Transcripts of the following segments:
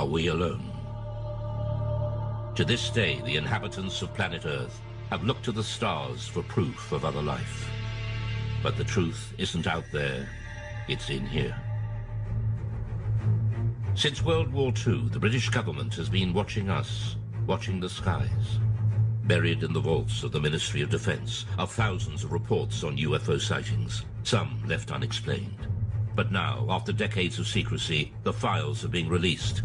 Are we alone? To this day, the inhabitants of planet Earth have looked to the stars for proof of other life. But the truth isn't out there, it's in here. Since World War II, the British government has been watching us, watching the skies. Buried in the vaults of the Ministry of Defense are thousands of reports on UFO sightings, some left unexplained. But now, after decades of secrecy, the files are being released.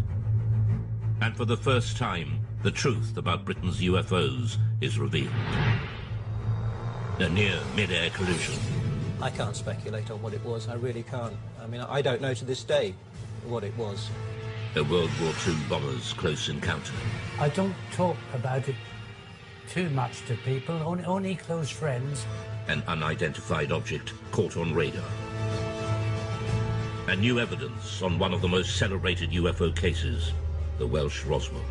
And for the first time, the truth about Britain's UFOs is revealed. A near mid-air collision. I can't speculate on what it was, I really can't. I mean, I don't know to this day what it was. A World War II bomber's close encounter. I don't talk about it too much to people, only close friends. An unidentified object caught on radar. And new evidence on one of the most celebrated UFO cases, the Welsh Roswell.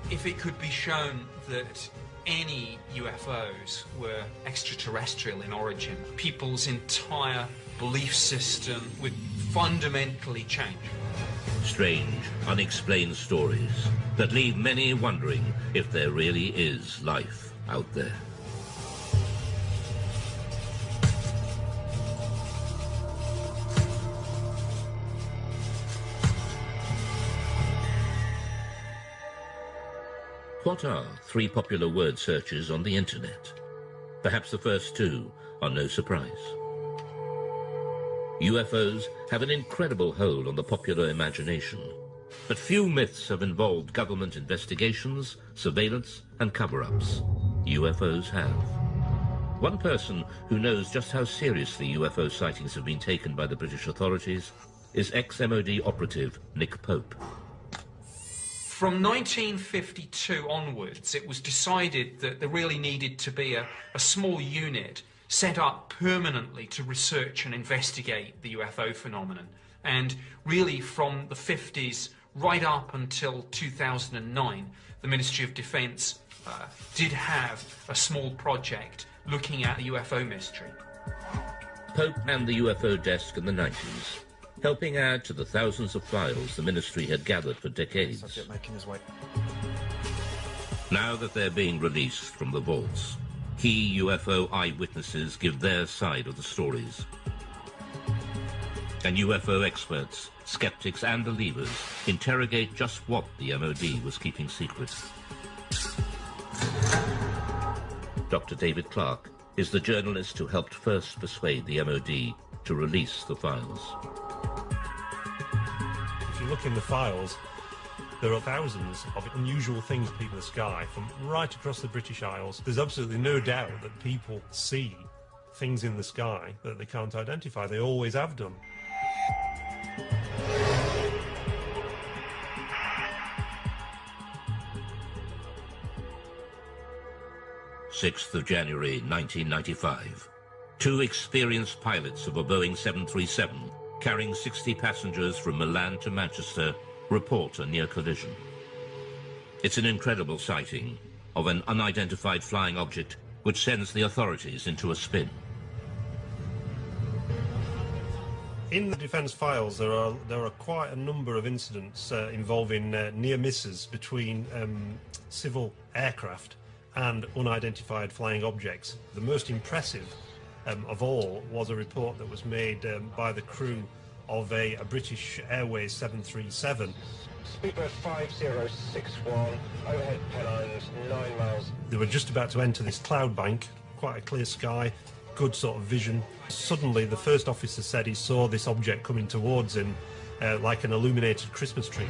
If it could be shown that any UFOs were extraterrestrial in origin, people's entire belief system would fundamentally change. Strange, unexplained stories that leave many wondering if there really is life out there. What are three popular word searches on the internet? Perhaps the first two are no surprise. UFOs have an incredible hold on the popular imagination, but few myths have involved government investigations, surveillance, and cover-ups. UFOs have. One person who knows just how seriously UFO sightings have been taken by the British authorities is ex-MOD operative Nick Pope. From 1952 onwards, it was decided that there really needed to be a small unit set up permanently to research and investigate the UFO phenomenon. And really from the 50s right up until 2009, the Ministry of Defence did have a small project looking at the UFO mystery. Pope and the UFO desk in the 90s, helping add to the thousands of files the ministry had gathered for decades. Subject making his way. Now that they're being released from the vaults, key UFO eyewitnesses give their side of the stories. And UFO experts, skeptics and believers interrogate just what the MOD was keeping secret. Dr. David Clark is the journalist who helped first persuade the MOD to release the files. If you look in the files, there are thousands of unusual things people in the sky from right across the British Isles. There's absolutely no doubt that people see things in the sky that they can't identify. They always have done. January 6th, 1995. Two experienced pilots of a Boeing 737 carrying 60 passengers from Milan to Manchester report a near collision. It's an incredible sighting of an unidentified flying object which sends the authorities into a spin. In the defence files, there are quite a number of incidents involving near misses between civil aircraft and unidentified flying objects. The most impressive of all was a report that was made by the crew of a British Airways 737. Speedbird 5061, overhead pylons 9 miles. They were just about to enter this cloud bank, quite a clear sky, good sort of vision. Suddenly the first officer said he saw this object coming towards him like an illuminated Christmas tree.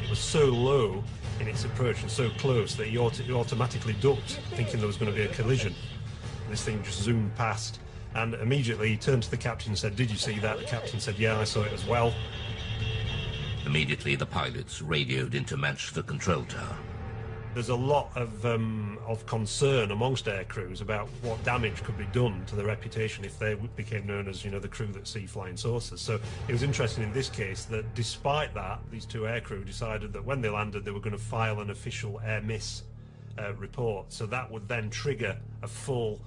It was so low in its approach and so close that he automatically ducked, thinking there was going to be a collision. And this thing just zoomed past, and immediately he turned to the captain and said, "Did you see that?" The captain said, "Yeah, I saw it as well." Immediately the pilots radioed into Manchester Control Tower. There's a lot of concern amongst air crews about what damage could be done to their reputation if they became known as, the crew that see flying saucers. So it was interesting in this case that despite that, these two air crew decided that when they landed they were going to file an official air miss report. So that would then trigger a full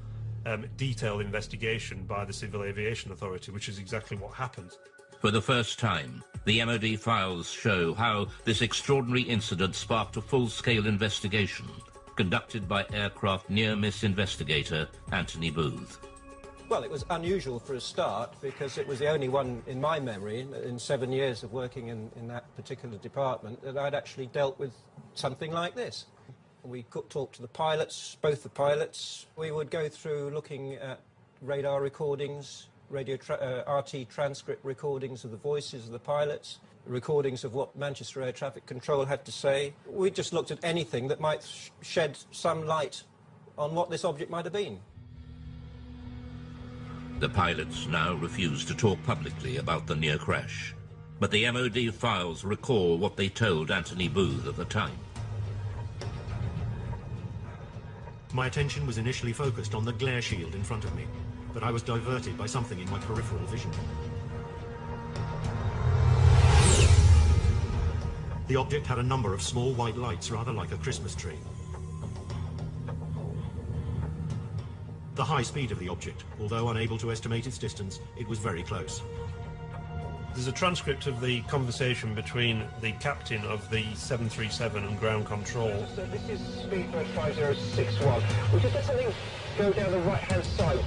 detailed investigation by the Civil Aviation Authority, which is exactly what happened. For the first time, the MOD files show how this extraordinary incident sparked a full-scale investigation conducted by aircraft near-miss investigator Anthony Booth. Well, it was unusual for a start because it was the only one in my memory in 7 years of working in that particular department that I'd actually dealt with something like this. We could talk to the pilots, both the pilots. We would go through looking at radar recordings, RT transcript recordings of the voices of the pilots, recordings of what Manchester Air Traffic Control had to say. We just looked at anything that might shed some light on what this object might have been. The pilots now refuse to talk publicly about the near crash, but the MOD files recall what they told Anthony Booth at the time. My attention was initially focused on the glare shield in front of me, but I was diverted by something in my peripheral vision. The object had a number of small white lights, rather like a Christmas tree. The high speed of the object, although unable to estimate its distance, it was very close. There's a transcript of the conversation between the captain of the 737 and ground control. So this is Speedbird 5061. We'll just let something go down the right-hand side,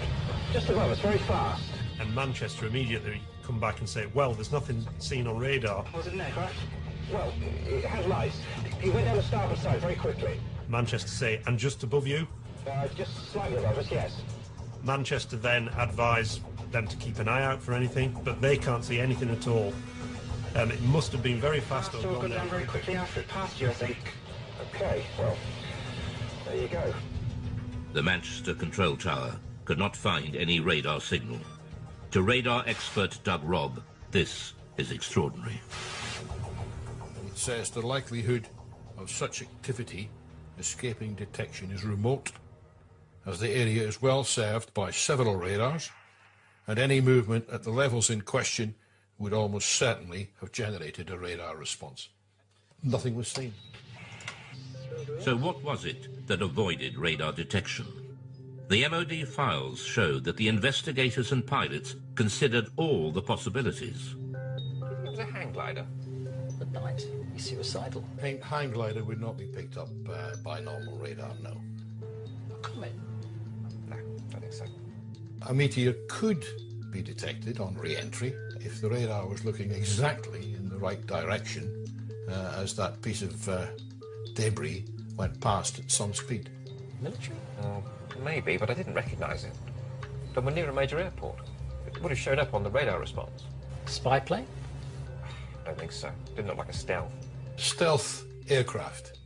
just above us, very fast. And Manchester immediately come back and say, well, there's nothing seen on radar. Was it an aircraft? Well, it had lights. He went down the starboard side very quickly. Manchester say, and just above you? Just slightly above us, yes. Manchester then advise them to keep an eye out for anything, but they can't see anything at all. It must have been very fast. So we'll go down very quickly after it passed you, I think. Okay, well, there you go. The Manchester control tower could not find any radar signal. To radar expert Doug Robb, this is extraordinary. It says the likelihood of such activity escaping detection is remote, as the area is well served by several radars, and any movement at the levels in question would almost certainly have generated a radar response. Nothing was seen. So what was it that avoided radar detection? The MOD files showed that the investigators and pilots considered all the possibilities. It was a hang glider. At night, he's suicidal. Hang glider would not be picked up by normal radar, no. A comet? No, I don't think so. A meteor could be detected on re-entry if the radar was looking exactly in the right direction as that piece of debris went past at some speed. Military? Maybe, but I didn't recognise it. And we're near a major airport. It would have shown up on the radar response. Spy plane? I don't think so. Didn't look like a stealth. Stealth aircraft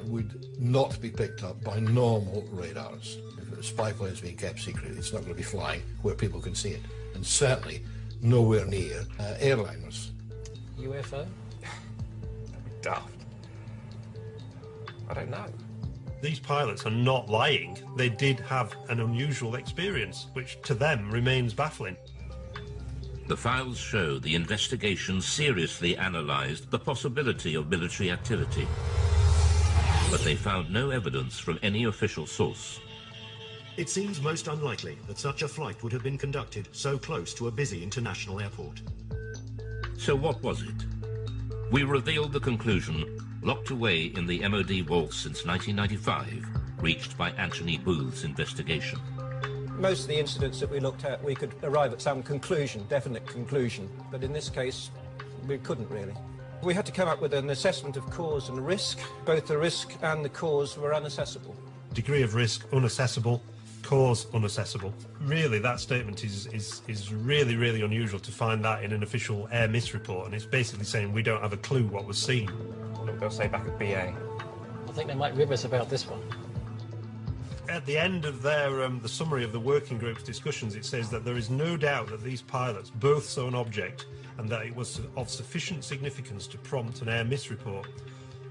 would not be picked up by normal radars. If a spy plane is being kept secret, it's not going to be flying where people can see it. And certainly nowhere near airliners. UFO? That'd be daft. I don't know. These pilots are not lying. They did have an unusual experience, which to them remains baffling. The files show the investigation seriously analysed the possibility of military activity, but they found no evidence from any official source. It seems most unlikely that such a flight would have been conducted so close to a busy international airport. So what was it? We revealed the conclusion, locked away in the MOD vaults since 1995, reached by Anthony Booth's investigation. Most of the incidents that we looked at, we could arrive at some conclusion, definite conclusion, but in this case, we couldn't really. We had to come up with an assessment of cause and risk. Both the risk and the cause were unaccessible. Degree of risk, unaccessible. Cause, unaccessible. Really, that statement is really, really unusual to find that in an official air miss report, and it's basically saying we don't have a clue what was seen. Look, they'll say back at BA. I think they might rib us about this one. At the end of their the summary of the working group's discussions, it says that there is no doubt that these pilots both saw an object and that it was of sufficient significance to prompt an air miss report.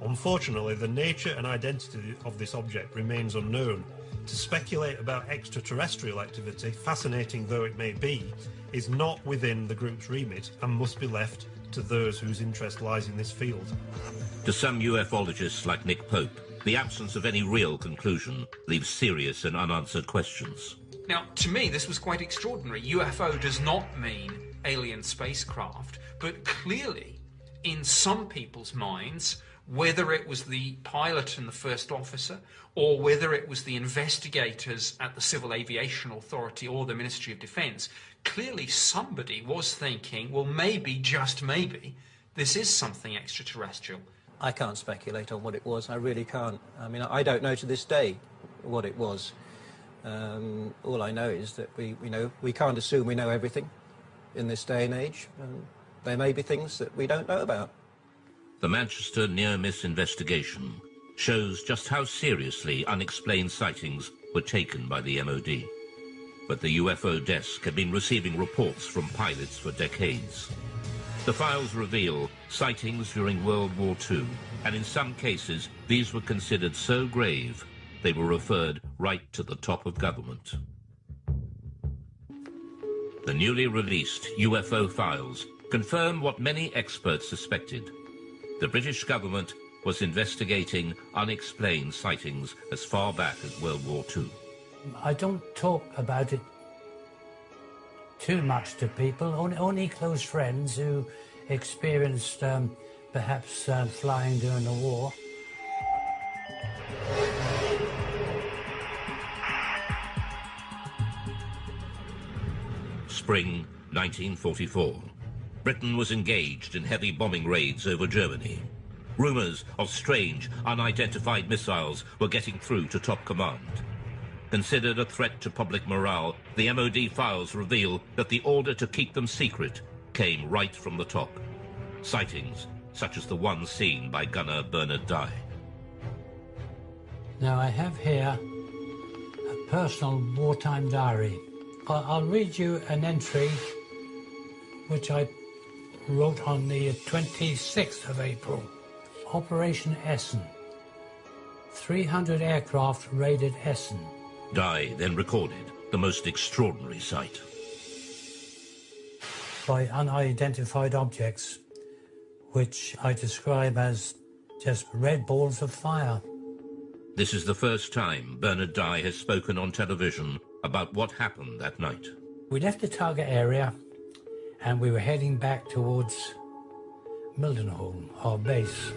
Unfortunately, the nature and identity of this object remains unknown. To speculate about extraterrestrial activity, fascinating though it may be, is not within the group's remit and must be left to those whose interest lies in this field. To some ufologists like Nick Pope, the absence of any real conclusion leaves serious and unanswered questions. Now, to me, this was quite extraordinary. UFO does not mean alien spacecraft, but clearly, in some people's minds, whether it was the pilot and the first officer, or whether it was the investigators at the Civil Aviation Authority or the Ministry of Defence, clearly somebody was thinking, well, maybe, just maybe, this is something extraterrestrial. I can't speculate on what it was. I really can't. I mean, I don't know to this day what it was. All I know is that we can't assume we know everything in this day and age. There may be things that we don't know about. The Manchester near-miss investigation shows just how seriously unexplained sightings were taken by the MOD. But the UFO desk had been receiving reports from pilots for decades. The files reveal sightings during World War II, and in some cases these were considered so grave they were referred right to the top of government. The newly released UFO files confirm what many experts suspected. The British government was investigating unexplained sightings as far back as World War II. I don't talk about it too much to people, only close friends who experienced perhaps flying during the war. Spring 1944. Britain was engaged in heavy bombing raids over Germany. Rumours of strange, unidentified missiles were getting through to top command. Considered a threat to public morale, the MOD files reveal that the order to keep them secret came right from the top. Sightings such as the one seen by gunner Bernard Dye. Now I have here a personal wartime diary. I'll read you an entry which I wrote on the 26th of April. Operation Essen. 300 aircraft raided Essen. Dye then recorded the most extraordinary sight. By unidentified objects, which I describe as just red balls of fire. This is the first time Bernard Dye has spoken on television about what happened that night. We left the target area and we were heading back towards Mildenhall, our base.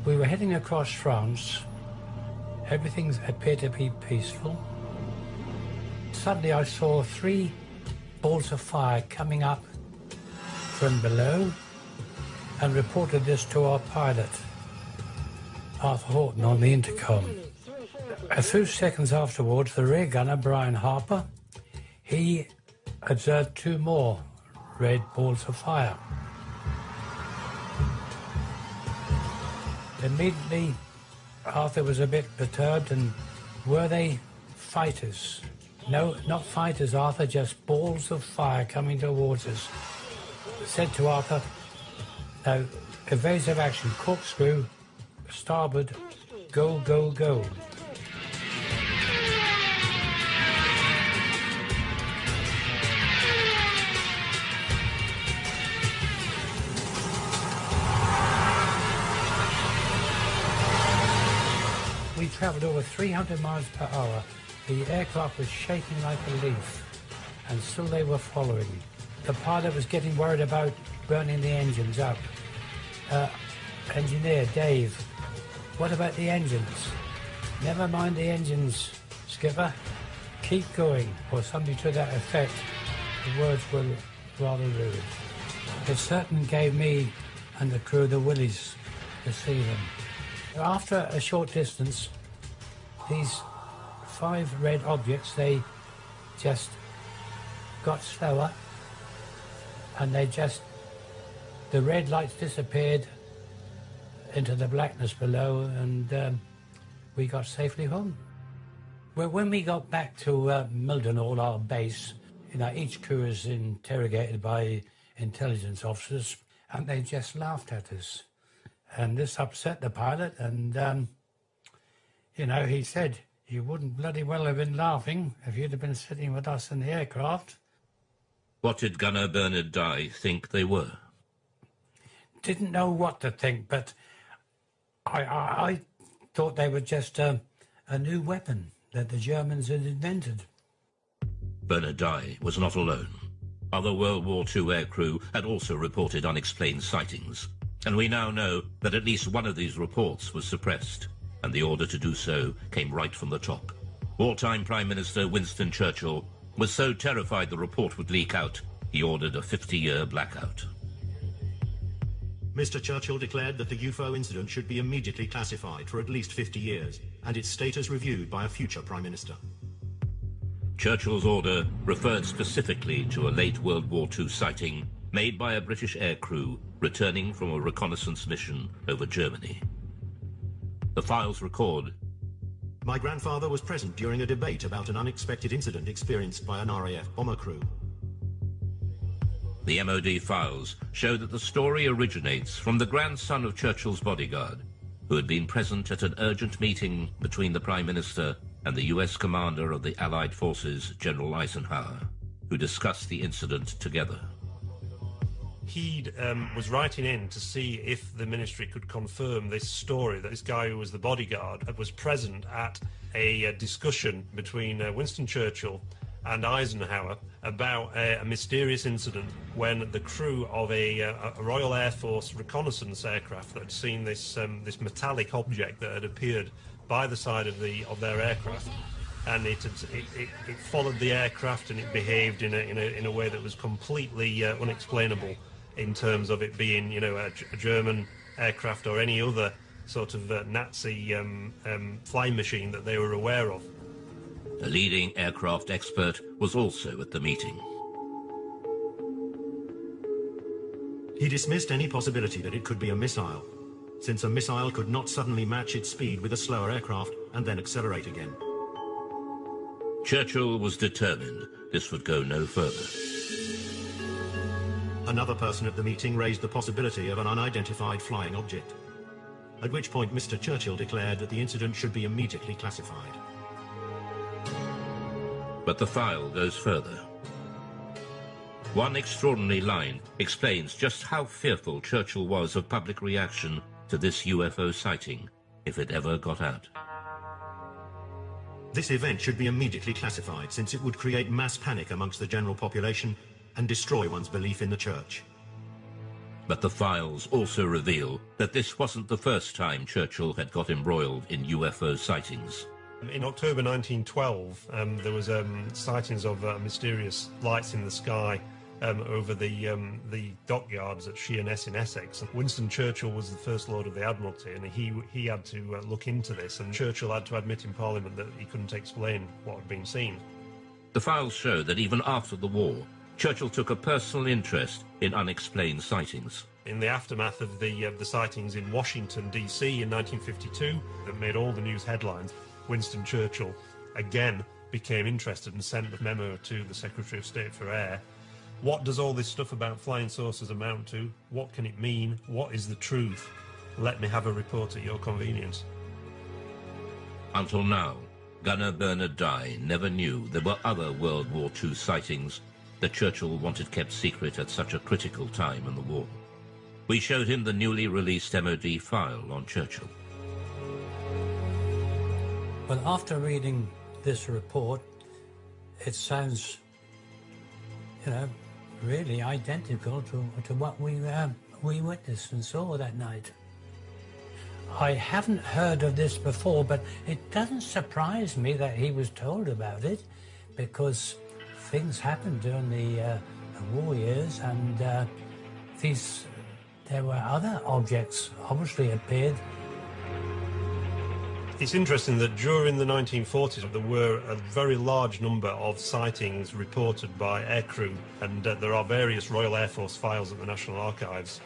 We were heading across France. Everything appeared to be peaceful. Suddenly I saw 3 balls of fire coming up from below and reported this to our pilot, Arthur Horton, on the intercom. A few seconds afterwards, the rear gunner, Brian Harper, he observed 2 more red balls of fire. Immediately, Arthur was a bit perturbed, and were they fighters? No, not fighters, Arthur, just balls of fire coming towards us. I said to Arthur, no, evasive action, corkscrew, starboard, go, go, go. We travelled over 300 miles per hour. The aircraft was shaking like a leaf, and still they were following. The pilot was getting worried about burning the engines up. Engineer, Dave, what about the engines? Never mind the engines, skipper. Keep going, or something to that effect. The words were rather rude. It certainly gave me and the crew the willies to see them. After a short distance, these 5 red objects, they just got slower, and the red lights disappeared into the blackness below, and we got safely home. Well, when we got back to Mildenhall, our base, each crew is interrogated by intelligence officers, and they just laughed at us. And this upset the pilot, and, he said, you wouldn't bloody well have been laughing if you'd have been sitting with us in the aircraft. What did gunner Bernard Dye think they were? Didn't know what to think, but I thought they were just a new weapon that the Germans had invented. Bernard Dye was not alone. Other World War II aircrew had also reported unexplained sightings, and we now know that at least one of these reports was suppressed, and the order to do so came right from the top. Wartime Prime Minister Winston Churchill was so terrified the report would leak out, he ordered a 50-year blackout. Mr. Churchill declared that the UFO incident should be immediately classified for at least 50 years, and its status reviewed by a future Prime Minister. Churchill's order referred specifically to a late World War II sighting made by a British aircrew returning from a reconnaissance mission over Germany. The files record, "My grandfather was present during a debate about an unexpected incident experienced by an RAF bomber crew. The MOD files show that the story originates from the grandson of Churchill's bodyguard, who had been present at an urgent meeting between the Prime Minister and the US commander of the Allied forces, General Eisenhower, who discussed the incident together. He was writing in to see if the ministry could confirm this story, that this guy who was the bodyguard was present at a discussion between Winston Churchill and Eisenhower about a mysterious incident when the crew of a Royal Air Force reconnaissance aircraft that had seen this metallic object that had appeared by the side of their aircraft, and it followed the aircraft, and it behaved in a way that was completely unexplainable in terms of it being, you know, a German aircraft or any other sort of Nazi flying machine that they were aware of. A leading aircraft expert was also at the meeting. He dismissed any possibility that it could be a missile, since a missile could not suddenly match its speed with a slower aircraft and then accelerate again. Churchill was determined this would go no further. Another person at the meeting raised the possibility of an unidentified flying object, at which point Mr. Churchill declared that the incident should be immediately classified. But the file goes further. One extraordinary line explains just how fearful Churchill was of public reaction to this UFO sighting, if it ever got out. This event should be immediately classified, since it would create mass panic amongst the general population and destroy one's belief in the church. But the files also reveal that this wasn't the first time Churchill had got embroiled in UFO sightings. In October 1912, there was sightings of mysterious lights in the sky over the dockyards at Sheerness in Essex. Winston Churchill was the First Lord of the Admiralty, and he had to look into this, and Churchill had to admit in Parliament that he couldn't explain what had been seen. The files show that even after the war, Churchill took a personal interest in unexplained sightings. In the aftermath of the sightings in Washington, D.C. in 1952, that made all the news headlines, Winston Churchill again became interested and sent a memo to the Secretary of State for Air. What does all this stuff about flying saucers amount to? What can it mean? What is the truth? Let me have a report at your convenience. Until now, gunner Bernard Dye never knew there were other World War II sightings that Churchill wanted kept secret at such a critical time in the war. We showed him the newly released MOD file on Churchill. Well, after reading this report, it sounds, you know, really identical to what we witnessed and saw that night. I haven't heard of this before, but it doesn't surprise me that he was told about it, because things happened during the war years, and there were other objects obviously appeared. It's interesting that during the 1940s there were a very large number of sightings reported by aircrew, and there are various Royal Air Force files at the National Archives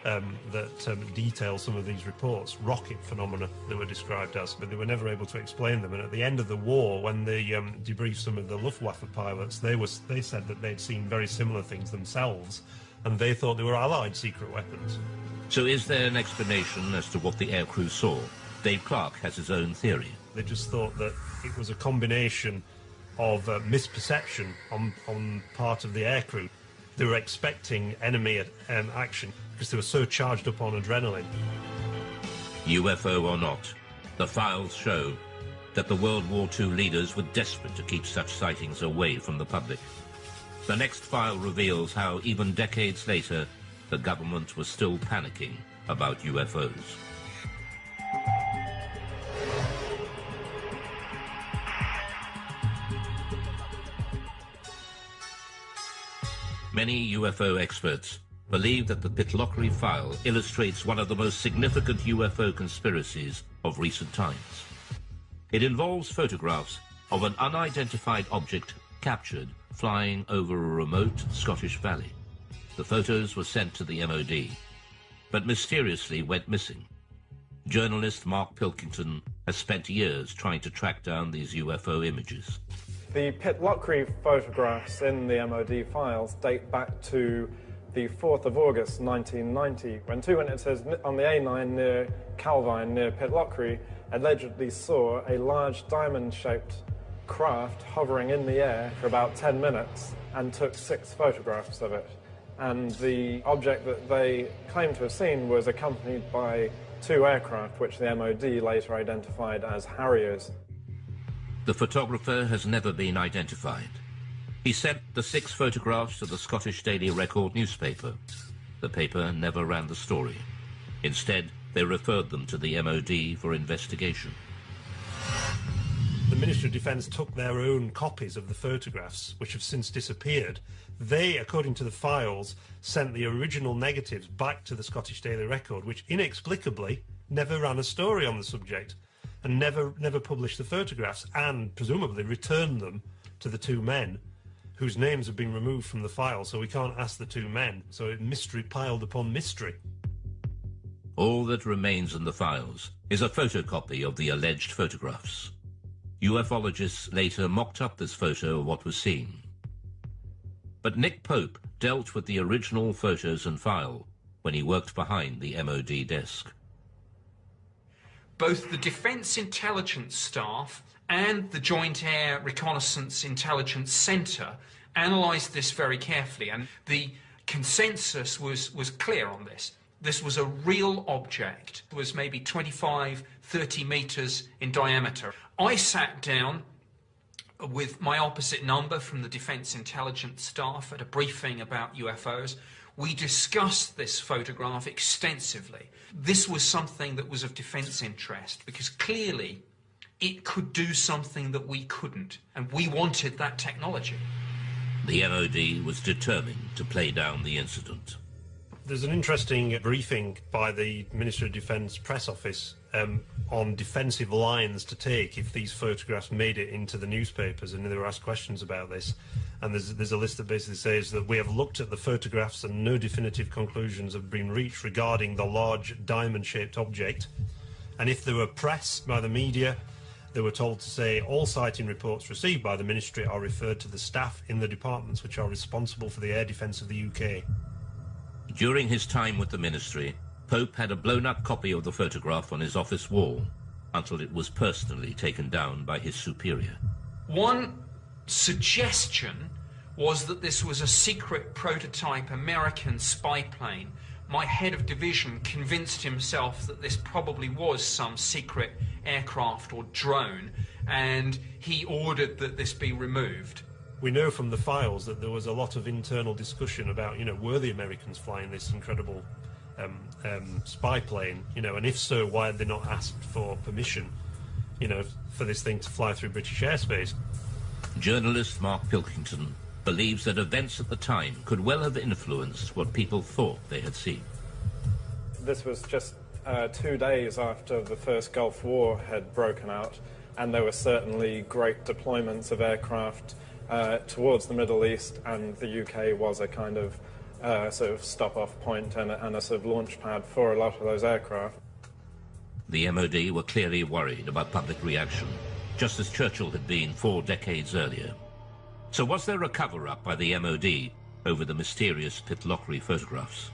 that detail some of these reports, rocket phenomena they were described as, but they were never able to explain them. And at the end of the war, when they debriefed some of the Luftwaffe pilots, they said that they'd seen very similar things themselves, and they thought they were Allied secret weapons. So is there an explanation as to what the aircrew saw? Dave Clark has his own theory. They just thought that it was a combination of misperception on part of the aircrew. They were expecting enemy action because they were so charged up on adrenaline. UFO or not, the files show that the World War II leaders were desperate to keep such sightings away from the public. The next file reveals how, even decades later, the government was still panicking about UFOs. Many UFO experts believe that the Pitlochry file illustrates one of the most significant UFO conspiracies of recent times. It involves photographs of an unidentified object captured flying over a remote Scottish valley. The photos were sent to the MOD, but mysteriously went missing. Journalist Mark Pilkington has spent years trying to track down these UFO images. The Pitlochry photographs in the MOD files date back to the 4th of August 1990, when two witnesses on the A9 near Calvine, near Pitlochry, allegedly saw a large diamond-shaped craft hovering in the air for about 10 minutes and took 6 photographs of it. And the object that they claimed to have seen was accompanied by 2 aircraft, which the MOD later identified as Harriers. The photographer has never been identified. He sent the 6 photographs to the Scottish Daily Record newspaper. The paper never ran the story. Instead, they referred them to the MOD for investigation. The Ministry of Defence took their own copies of the photographs, which have since disappeared. They, according to the files, sent the original negatives back to the Scottish Daily Record, which inexplicably never ran a story on the subject and never published the photographs, and presumably returned them to the 2 men whose names have been removed from the file, so we can't ask the 2 men. So mystery piled upon mystery. All that remains in the files is a photocopy of the alleged photographs. UFOlogists later mocked up this photo of what was seen. But Nick Pope dealt with the original photos and file when he worked behind the MOD desk. Both the Defence Intelligence Staff and the Joint Air Reconnaissance Intelligence Centre analysed this very carefully, and the consensus was clear on this. This was a real object. It was maybe 25, 30 metres in diameter. I sat down with my opposite number from the Defence Intelligence Staff at a briefing about UFOs. We discussed this photograph extensively. This was something that was of defence interest, because clearly it could do something that we couldn't, and we wanted that technology. The MOD was determined to play down the incident. There's an interesting briefing by the Ministry of Defence press office on defensive lines to take if these photographs made it into the newspapers, and they were asked questions about this. And there's a list that basically says that we have looked at the photographs and no definitive conclusions have been reached regarding the large diamond-shaped object. And if they were pressed by the media, they were told to say all sighting reports received by the Ministry are referred to the staff in the departments which are responsible for the air defence of the UK. During his time with the Ministry, Pope had a blown-up copy of the photograph on his office wall until it was personally taken down by his superior. One suggestion was that this was a secret prototype American spy plane. My head of division convinced himself that this probably was some secret aircraft or drone, and he ordered that this be removed. We know from the files that there was a lot of internal discussion about, were the Americans flying this incredible spy plane, and if so, why had they not asked for permission, for this thing to fly through British airspace? Journalist Mark Pilkington believes that events at the time could well have influenced what people thought they had seen. This was just 2 days after the first Gulf War had broken out, and there were certainly great deployments of aircraft towards the Middle East, and the UK was a kind of sort of stop-off point and a sort of launch pad for a lot of those aircraft. The MOD were clearly worried about public reaction, just as Churchill had been 4 decades earlier. So was there a cover-up by the MOD over the mysterious Pitlochry photographs?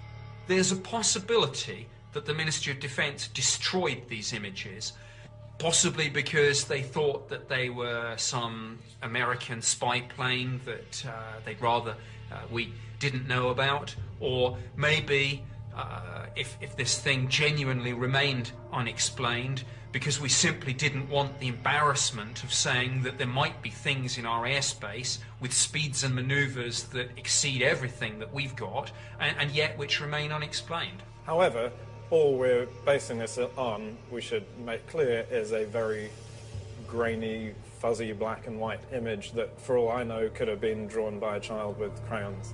There's a possibility that the Ministry of Defence destroyed these images, possibly because they thought that they were some American spy plane that they'd rather we didn't know about, or maybe if this thing genuinely remained unexplained, because we simply didn't want the embarrassment of saying that there might be things in our airspace with speeds and manoeuvres that exceed everything that we've got, and yet which remain unexplained. However, all we're basing this on, we should make clear, is a very grainy, fuzzy black and white image that, for all I know, could have been drawn by a child with crayons.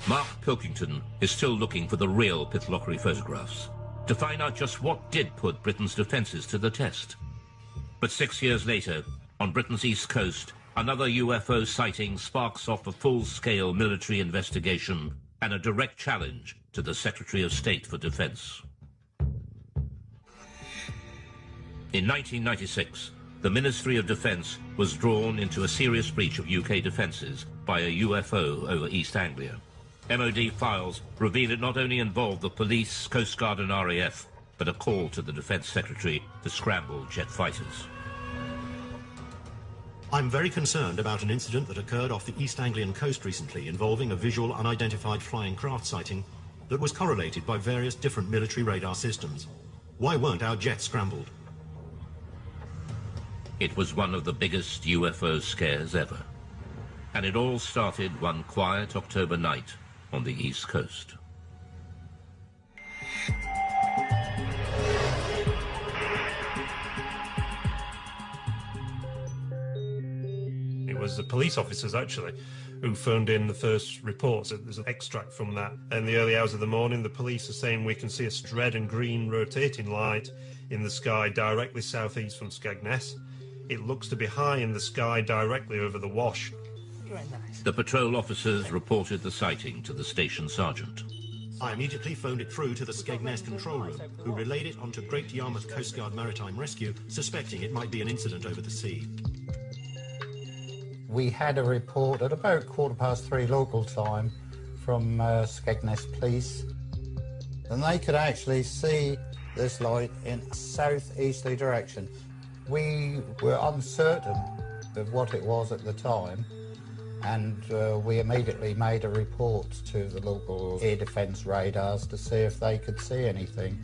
Mark Pilkington is still looking for the real Pitlochry photographs to find out just what did put Britain's defences to the test. But 6 years later, on Britain's east coast, another UFO sighting sparks off a full-scale military investigation and a direct challenge to the Secretary of State for Defence. In 1996, the Ministry of Defence was drawn into a serious breach of UK defences by a UFO over East Anglia. MOD files reveal it not only involved the police, Coast Guard and RAF, but a call to the Defence Secretary to scramble jet fighters. I'm very concerned about an incident that occurred off the East Anglian coast recently involving a visual unidentified flying craft sighting that was correlated by various different military radar systems. Why weren't our jets scrambled? It was one of the biggest UFO scares ever. And it all started one quiet October night on the East Coast. It was the police officers, actually, who phoned in the first reports. There's an extract from that. In the early hours of the morning, the police are saying we can see a red and green rotating light in the sky directly southeast from Skegness. It looks to be high in the sky directly over the Wash. The patrol officers reported the sighting to the station sergeant. I immediately phoned it through to the Skegness control room, who relayed it onto Great Yarmouth Coast Guard Maritime Rescue, suspecting it might be an incident over the sea. We had a report at about 3:15 local time from Skegness Police, and they could actually see this light in a southeasterly direction. We were uncertain of what it was at the time, and we immediately made a report to the local air defence radars to see if they could see anything.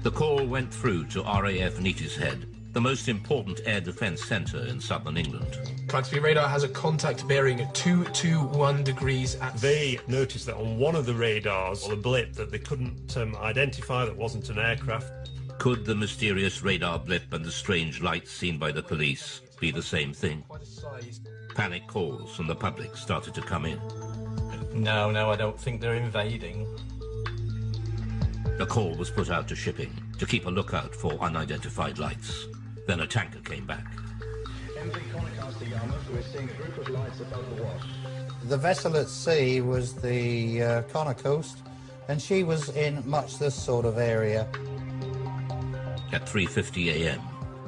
The call went through to RAF Neatishead, the most important air defence centre in southern England. Clancy radar has a contact bearing at 221 degrees at... They noticed that on one of the radars, a blip that they couldn't identify, that wasn't an aircraft. Could the mysterious radar blip and the strange lights seen by the police be the same thing? Panic calls from the public started to come in. No, I don't think they're invading. A call was put out to shipping to keep a lookout for unidentified lights. Then a tanker came back. We're seeing a group of lights above the Wash. The vessel at sea was the Connor Coast, and she was in much this sort of area. At 3:50 a.m.,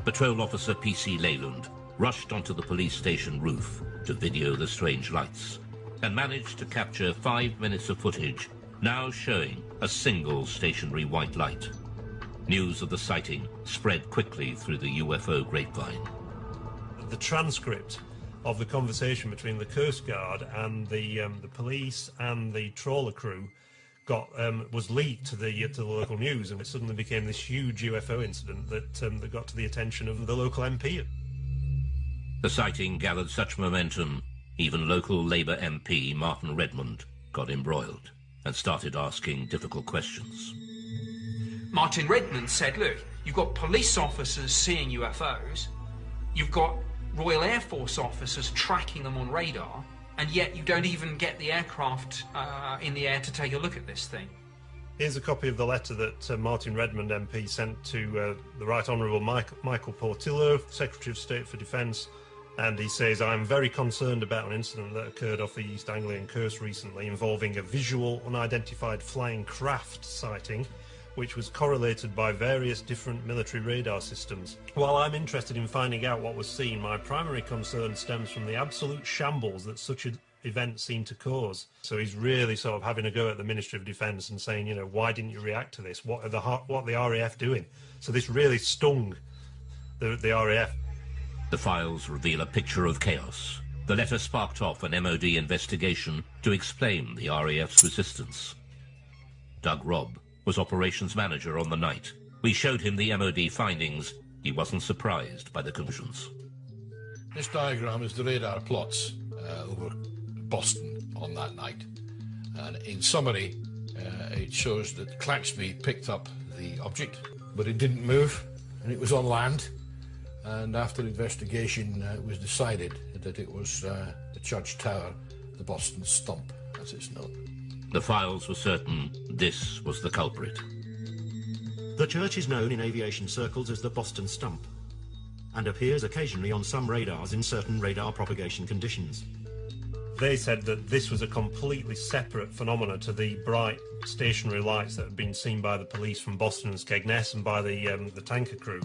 Patrol Officer P.C. Leyland rushed onto the police station roof to video the strange lights and managed to capture 5 minutes of footage, now showing a single stationary white light. News of the sighting spread quickly through the UFO grapevine. The transcript of the conversation between the Coast Guard and the police and the trawler crew was leaked to the local news, and it suddenly became this huge UFO incident that got to the attention of the local MP. The sighting gathered such momentum, even local Labour MP Martin Redmond got embroiled and started asking difficult questions. Martin Redmond said, look, you've got police officers seeing UFOs, you've got Royal Air Force officers tracking them on radar, and yet you don't even get the aircraft in the air to take a look at this thing. Here's a copy of the letter that Martin Redmond MP sent to the Right Honourable Michael Portillo, Secretary of State for Defence, and he says, I'm very concerned about an incident that occurred off the East Anglian coast recently involving a visual unidentified flying craft sighting, which was correlated by various different military radar systems. While I'm interested in finding out what was seen, my primary concern stems from the absolute shambles that such an event seemed to cause. So he's really sort of having a go at the Ministry of Defence and saying, why didn't you react to this? What are the RAF doing? So this really stung the RAF. The files reveal a picture of chaos. The letter sparked off an MOD investigation to explain the RAF's resistance. Doug Robb was operations manager on the night. We showed him the MOD findings. He wasn't surprised by the conclusions. This diagram is the radar plots over Boston on that night. And in summary, it shows that Claxby picked up the object, but it didn't move, and it was on land. And after investigation, it was decided that it was the church tower, the Boston Stump, as it's known. The files were certain this was the culprit. The church is known in aviation circles as the Boston Stump and appears occasionally on some radars in certain radar propagation conditions. They said that this was a completely separate phenomenon to the bright stationary lights that had been seen by the police from Boston and Skegness and by the tanker crew.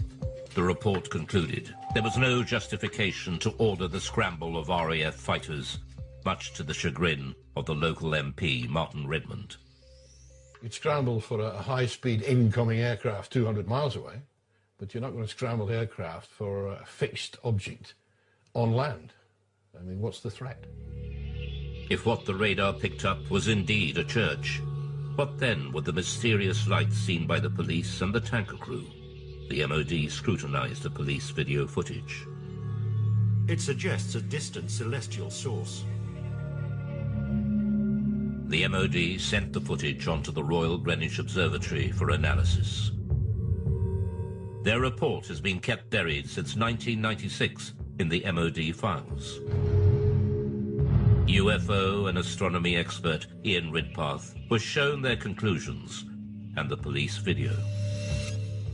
The report concluded there was no justification to order the scramble of RAF fighters, much to the chagrin of the local MP, Martin Redmond. You'd scramble for a high-speed incoming aircraft 200 miles away, but you're not going to scramble aircraft for a fixed object on land. I mean, what's the threat? If what the radar picked up was indeed a church, what then were the mysterious lights seen by the police and the tanker crew? The MOD scrutinized the police video footage. It suggests a distant celestial source. The MOD sent the footage onto the Royal Greenwich Observatory for analysis. Their report has been kept buried since 1996 in the MOD files. UFO and astronomy expert Ian Ridpath was shown their conclusions and the police video.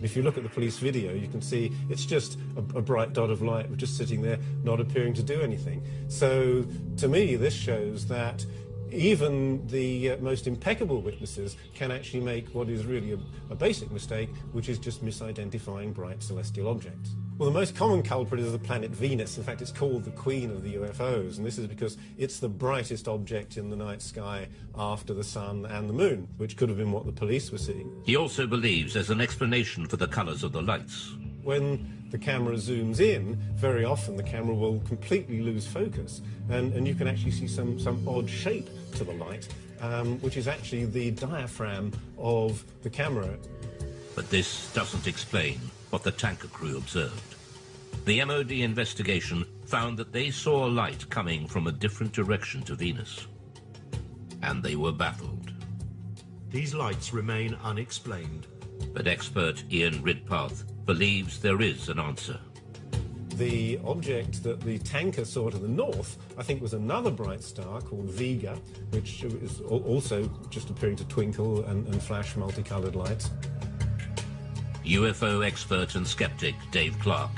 If you look at the police video, you can see it's just a bright dot of light just sitting there, not appearing to do anything. So, to me, this shows that even the most impeccable witnesses can actually make what is really a basic mistake, which is just misidentifying bright celestial objects. Well, the most common culprit is the planet Venus. In fact, it's called the queen of the UFOs, and this is because it's the brightest object in the night sky after the sun and the moon, which could have been what the police were seeing. He also believes there's an explanation for the colours of the lights. When the camera zooms in, very often the camera will completely lose focus, and you can actually see some odd shape to the light, which is actually the diaphragm of the camera. But this doesn't explain what the tanker crew observed. The MOD investigation found that they saw a light coming from a different direction to Venus, and they were baffled. These lights remain unexplained. But expert Ian Ridpath believes there is an answer. The object that the tanker saw to the north, I think, was another bright star called Vega, which is also just appearing to twinkle and flash multicolored lights. UFO expert and skeptic Dave Clark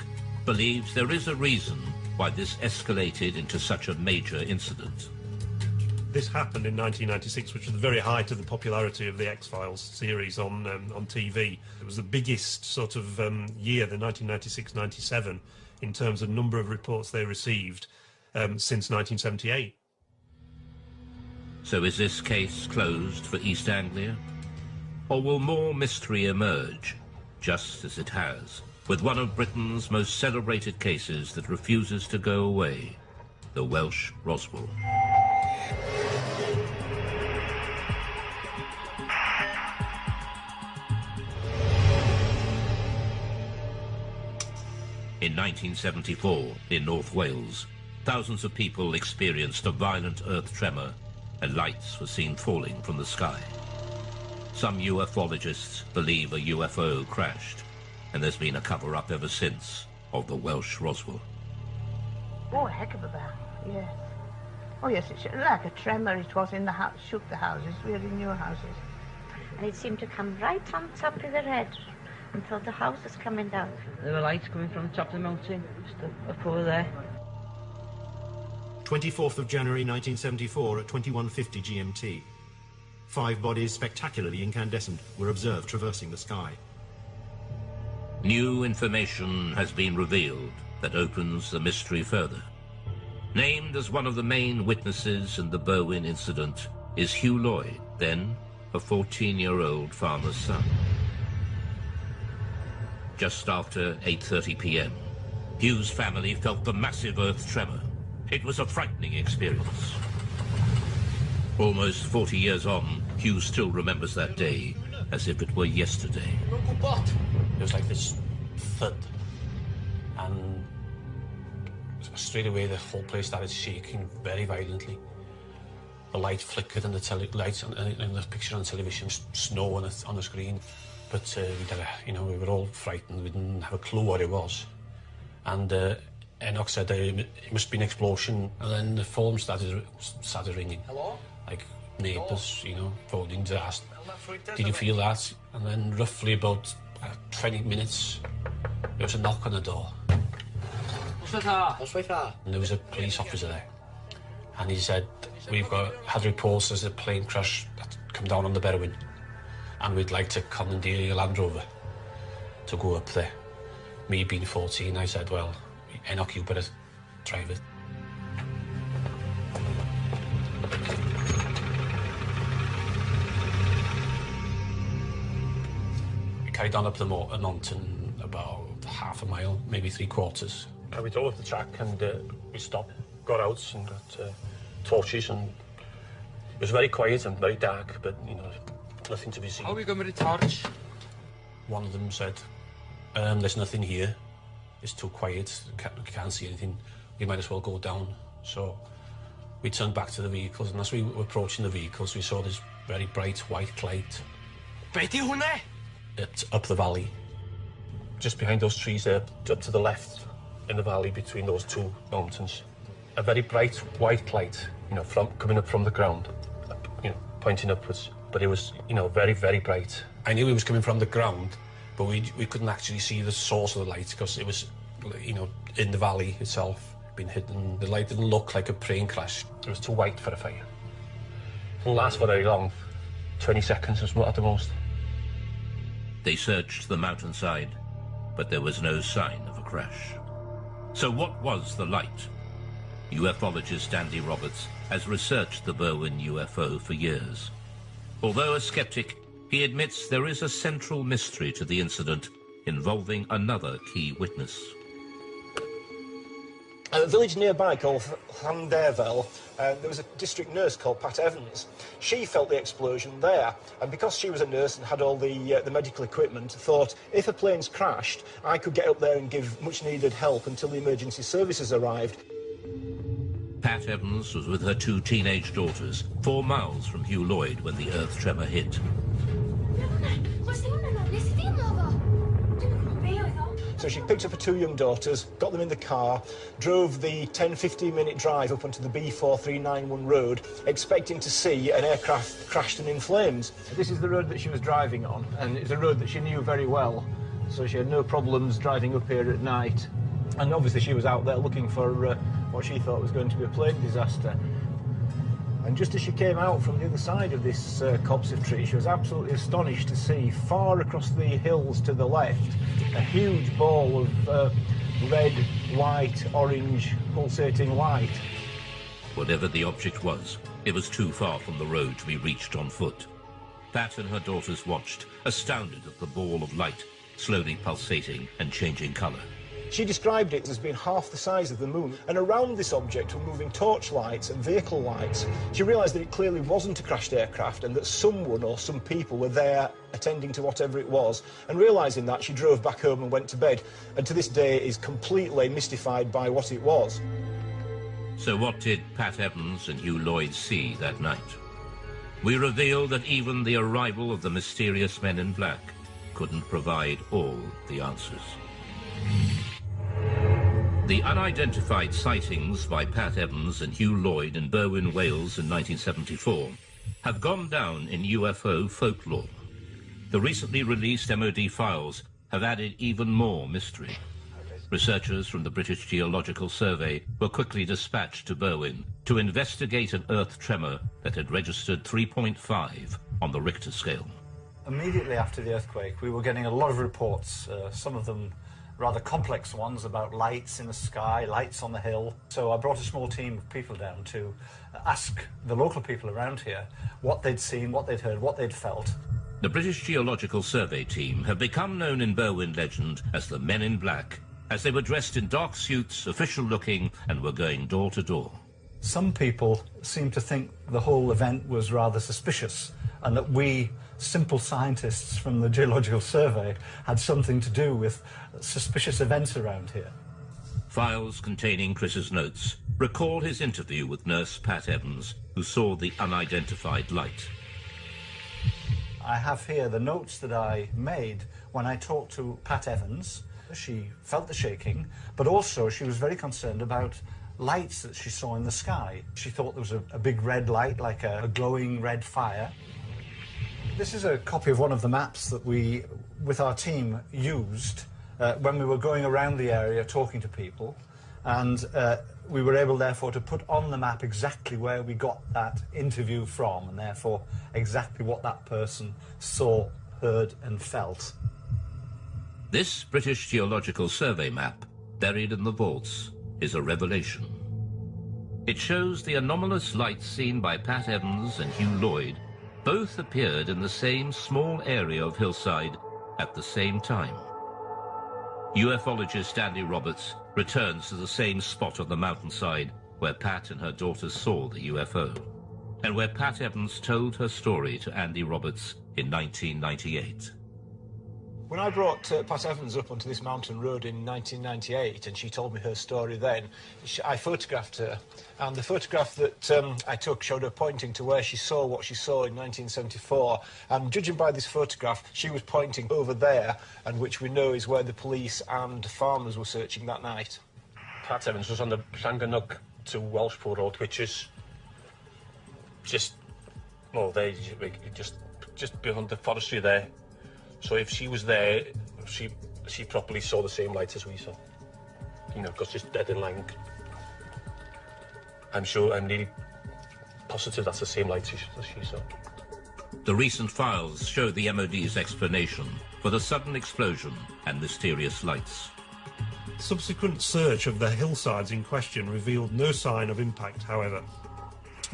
believes there is a reason why this escalated into such a major incident. This happened in 1996, which was the very height of the popularity of the X-Files series on TV. It was the biggest sort of year, the 1996-97, in terms of number of reports they received since 1978. So is this case closed for East Anglia? Or will more mystery emerge, just as it has, with one of Britain's most celebrated cases that refuses to go away, the Welsh Roswell? In 1974, in North Wales, thousands of people experienced a violent earth tremor and lights were seen falling from the sky. Some ufologists believe a UFO crashed, and there's been a cover-up ever since of the Welsh Roswell. Oh, a heck of a bang, yes. Oh, yes, it's like a tremor. It was in the house, shook the houses, really new houses. And it seemed to come right on top of their head until the house was coming down. There were lights coming from the top of the mountain, just up over there. 24th of January 1974 at 21:50 GMT. 5 bodies spectacularly incandescent were observed traversing the sky. New information has been revealed that opens the mystery further. Named as one of the main witnesses in the Berwyn incident is Hugh Lloyd, then a 14-year-old farmer's son. Just after 8:30 p.m., Hugh's family felt the massive earth tremor. It was a frightening experience. Almost 40 years on, Hugh still remembers that day as if it were yesterday. It was like this thud, and straight away the whole place started shaking very violently. The light flickered and the lights in the picture on television, snow on the screen. But we were all frightened. We didn't have a clue what it was. And Enoch said it must be an explosion, and then the phone started ringing. Hello? Like neighbours, phoning to ask, did you feel that? And then roughly about 20 minutes, there was a knock on the door. And there was a police officer there. And he said, we've had reports there's a plane crash that's come down on the Berwyn, and we'd like to commandeer your Land Rover to go up there. Me being 14, I said, well, Enoch, you better drive it. We carried on up the mountain about half a mile, maybe 3/4. We drove up the track and we stopped, got out and got torches, and it was very quiet and very dark, but, nothing to be seen. How are we going with the torch? One of them said, there's nothing here. It's too quiet. We can't see anything. We might as well go down. So we turned back to the vehicles, and as we were approaching the vehicles, we saw this very bright white light. It's up the valley. Just behind those trees there, up to the left in the valley between those two mountains. A very bright white light, coming up from the ground, pointing upwards. But it was, very, very bright. I knew it was coming from the ground, but we couldn't actually see the source of the light because it was, in the valley itself, being hidden. The light didn't look like a plane crash. It was too white for a fire. It didn't last for very long, 20 seconds at the most. They searched the mountainside, but there was no sign of a crash. So what was the light? Ufologist Andy Roberts has researched the Berwyn UFO for years. Although a skeptic, he admits there is a central mystery to the incident involving another key witness. A village nearby called Llanderfel, there was a district nurse called Pat Evans. She felt the explosion there, and because she was a nurse and had all the medical equipment, thought if a plane's crashed, I could get up there and give much-needed help until the emergency services arrived. Pat Evans was with her 2 teenage daughters, 4 miles from Hugh Lloyd when the earth tremor hit. So she picked up her 2 young daughters, got them in the car, drove the 10-15 minute drive up onto the B4391 road, expecting to see an aircraft crashed and in flames. This is the road that she was driving on, and it's a road that she knew very well, so she had no problems driving up here at night. And obviously she was out there looking for what she thought was going to be a plane disaster. And just as she came out from the other side of this copse of trees, she was absolutely astonished to see far across the hills to the left a huge ball of red, white, orange, pulsating light. Whatever the object was, it was too far from the road to be reached on foot. Pat and her daughters watched, astounded at the ball of light, slowly pulsating and changing colour. She described it as being half the size of the moon, and around this object were moving torchlights and vehicle lights. She realised that it clearly wasn't a crashed aircraft and that someone or some people were there attending to whatever it was, and realising that, she drove back home and went to bed, and to this day is completely mystified by what it was. So what did Pat Evans and Hugh Lloyd see that night? We reveal that even the arrival of the mysterious men in black couldn't provide all the answers. The unidentified sightings by Pat Evans and Hugh Lloyd in Berwyn, Wales in 1974 have gone down in UFO folklore. The recently released MOD files have added even more mystery. Researchers from the British Geological Survey were quickly dispatched to Berwyn to investigate an earth tremor that had registered 3.5 on the Richter scale. Immediately after the earthquake, we were getting a lot of reports, some of them rather complex ones about lights in the sky, lights on the hill. So I brought a small team of people down to ask the local people around here what they'd seen, what they'd heard, what they'd felt. The British Geological Survey team have become known in Berwyn legend as the Men in Black, as they were dressed in dark suits, official-looking, and were going door to door. Some people seemed to think the whole event was rather suspicious, and that we, simple scientists from the Geological Survey, had something to do with suspicious events around here. Files containing Chris's notes recall his interview with nurse Pat Evans, who saw the unidentified light. I have here the notes that I made when I talked to Pat Evans. She felt the shaking, but also she was very concerned about lights that she saw in the sky. She thought there was a big red light, like a glowing red fire. This is a copy of one of the maps that we, with our team, used when we were going around the area talking to people, and we were able, therefore, to put on the map exactly where we got that interview from, and therefore exactly what that person saw, heard and felt. This British Geological Survey map, buried in the vaults, is a revelation. It shows the anomalous lights seen by Pat Evans and Hugh Lloyd both appeared in the same small area of hillside at the same time. UFologist Andy Roberts returns to the same spot on the mountainside where Pat and her daughters saw the UFO, and where Pat Evans told her story to Andy Roberts in 1998. When I brought Pat Evans up onto this mountain road in 1998 and she told me her story then, I photographed her, and the photograph that I took showed her pointing to where she saw what she saw in 1974, and judging by this photograph she was pointing over there, and which we know is where the police and farmers were searching that night. Pat Evans was on the Llanganug to Welshpool Road, which is just beyond the forestry there. So if she was there, she probably saw the same lights as we saw. You know, because it's dead in line. I'm nearly positive that's the same lights as she saw. The recent files show the MOD's explanation for the sudden explosion and mysterious lights. Subsequent search of the hillsides in question revealed no sign of impact, however.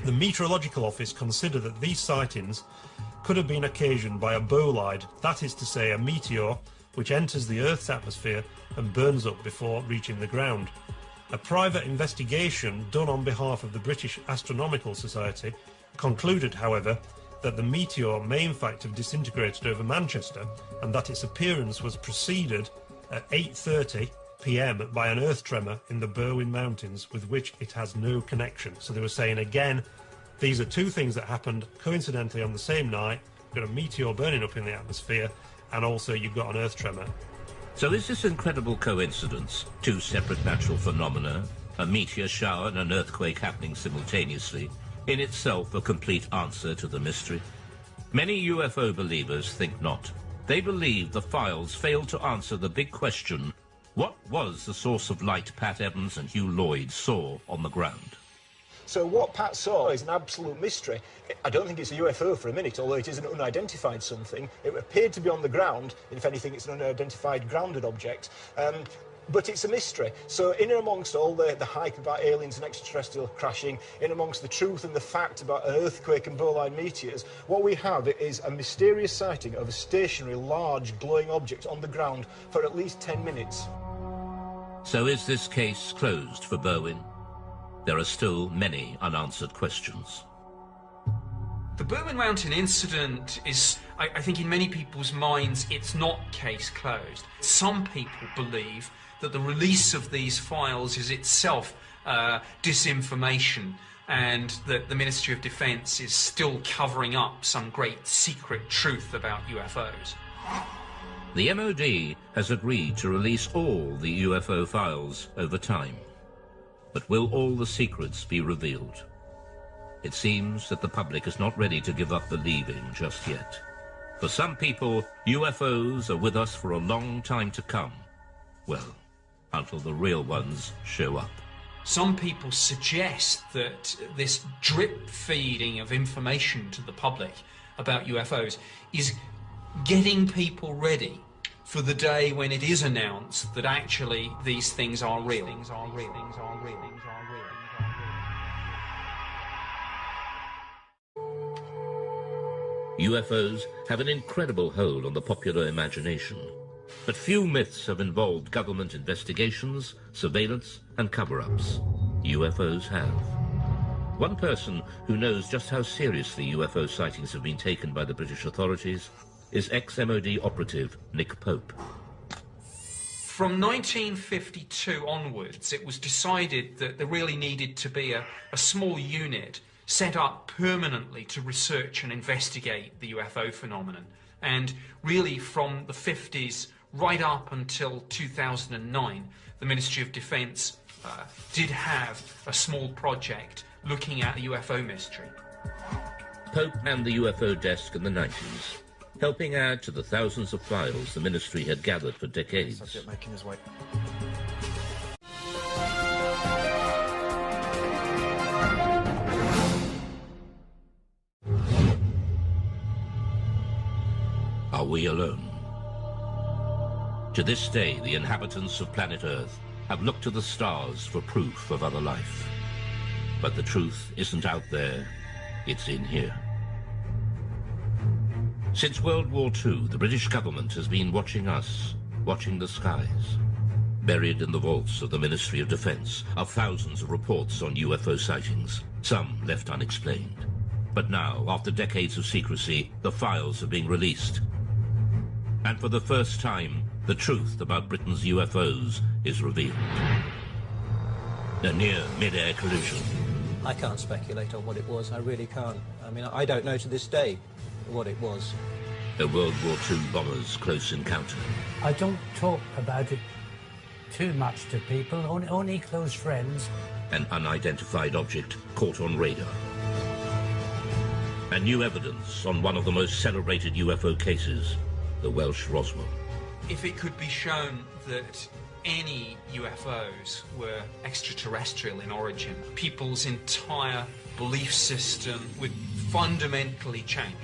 The Meteorological Office considered that these sightings could have been occasioned by a bolide, that is to say a meteor which enters the Earth's atmosphere and burns up before reaching the ground. A private investigation done on behalf of the British Astronomical Society concluded, however, that the meteor may in fact have disintegrated over Manchester, and that its appearance was preceded at 8:30 p.m. by an earth tremor in the Berwyn Mountains with which it has no connection. So they were saying again, these are two things that happened coincidentally on the same night. You've got a meteor burning up in the atmosphere, and also you've got an earth tremor. So is this incredible coincidence, two separate natural phenomena, a meteor shower and an earthquake happening simultaneously, in itself a complete answer to the mystery? Many UFO believers think not. They believe the files failed to answer the big question, what was the source of light Pat Evans and Hugh Lloyd saw on the ground? So what Pat saw is an absolute mystery. I don't think it's a UFO for a minute, although it is an unidentified something. It appeared to be on the ground. If anything, it's an unidentified grounded object. But it's a mystery. So in and amongst all the hype about aliens and extraterrestrial crashing, in amongst the truth and the fact about an earthquake and bolide meteors, what we have is a mysterious sighting of a stationary, large, glowing object on the ground for at least 10 minutes. So is this case closed for Berwyn? There are still many unanswered questions. The Berwyn Mountain incident is, I think in many people's minds, it's not case closed. Some people believe that the release of these files is itself disinformation, and that the Ministry of Defence is still covering up some great secret truth about UFOs. The MOD has agreed to release all the UFO files over time. But will all the secrets be revealed? It seems that the public is not ready to give up believing just yet. For some people, UFOs are with us for a long time to come. Well, until the real ones show up. Some people suggest that this drip feeding of information to the public about UFOs is getting people ready for the day when it is announced that actually these things are real. UFOs have an incredible hold on the popular imagination, but few myths have involved government investigations, surveillance, and cover-ups. UFOs have. One person who knows just how seriously UFO sightings have been taken by the British authorities is ex-MOD operative Nick Pope. From 1952 onwards, it was decided that there really needed to be a small unit set up permanently to research and investigate the UFO phenomenon. And really from the 50s right up until 2009, the Ministry of Defence did have a small project looking at the UFO mystery. Pope and the UFO desk in the 90s, helping add to the thousands of files the ministry had gathered for decades. Subject making his way. Are we alone? To this day, the inhabitants of planet Earth have looked to the stars for proof of other life. But the truth isn't out there, it's in here. Since World War II, the British government has been watching us, watching the skies. Buried in the vaults of the Ministry of Defence are thousands of reports on UFO sightings, some left unexplained. But now, after decades of secrecy, the files are being released. And for the first time, the truth about Britain's UFOs is revealed. A near mid-air collision. I can't speculate on what it was, I really can't. I mean, I don't know to this day what it was. A World War II bomber's close encounter. I don't talk about it too much to people, only close friends. An unidentified object caught on radar. And new evidence on one of the most celebrated UFO cases, the Welsh Roswell. If it could be shown that any UFOs were extraterrestrial in origin, people's entire belief system would fundamentally change.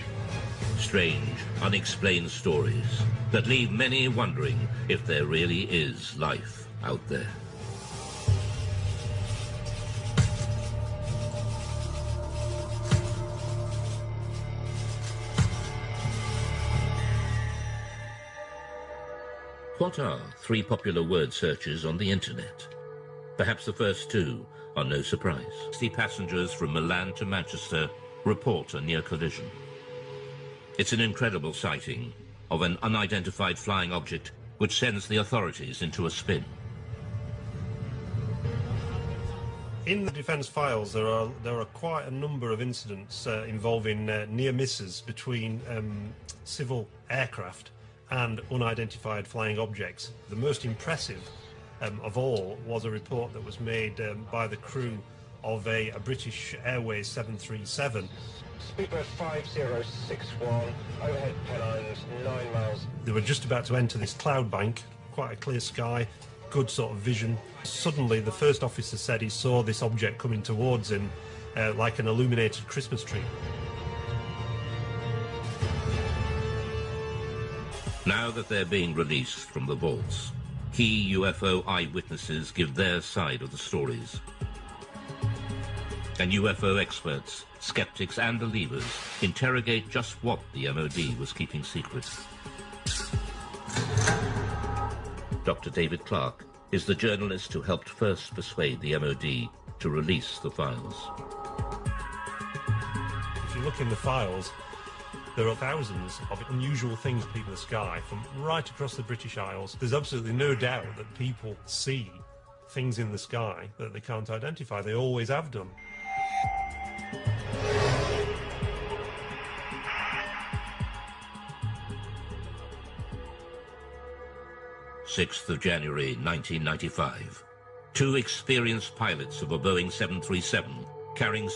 Strange, unexplained stories that leave many wondering if there really is life out there. What are three popular word searches on the internet? Perhaps the first two are no surprise. 60 passengers from Milan to Manchester report a near collision. It's an incredible sighting of an unidentified flying object which sends the authorities into a spin. In the defence files, there are quite a number of incidents involving near misses between civil aircraft and unidentified flying objects. The most impressive of all was a report that was made by the crew of a British Airways 737. Speedbird 5061, overhead Pennines, 9 miles. They were just about to enter this cloud bank, quite a clear sky, good sort of vision. Suddenly the first officer said he saw this object coming towards him like an illuminated Christmas tree. Now that they're being released from the vaults, key UFO eyewitnesses give their side of the stories. And UFO experts, skeptics and believers interrogate just what the MOD was keeping secret. Dr. David Clark is the journalist who helped first persuade the MOD to release the files. If you look in the files, there are thousands of unusual things peeping in the sky from right across the British Isles. There's absolutely no doubt that people see things in the sky that they can't identify. They always have done. January 1995. Two experienced pilots of a Boeing 737 carrying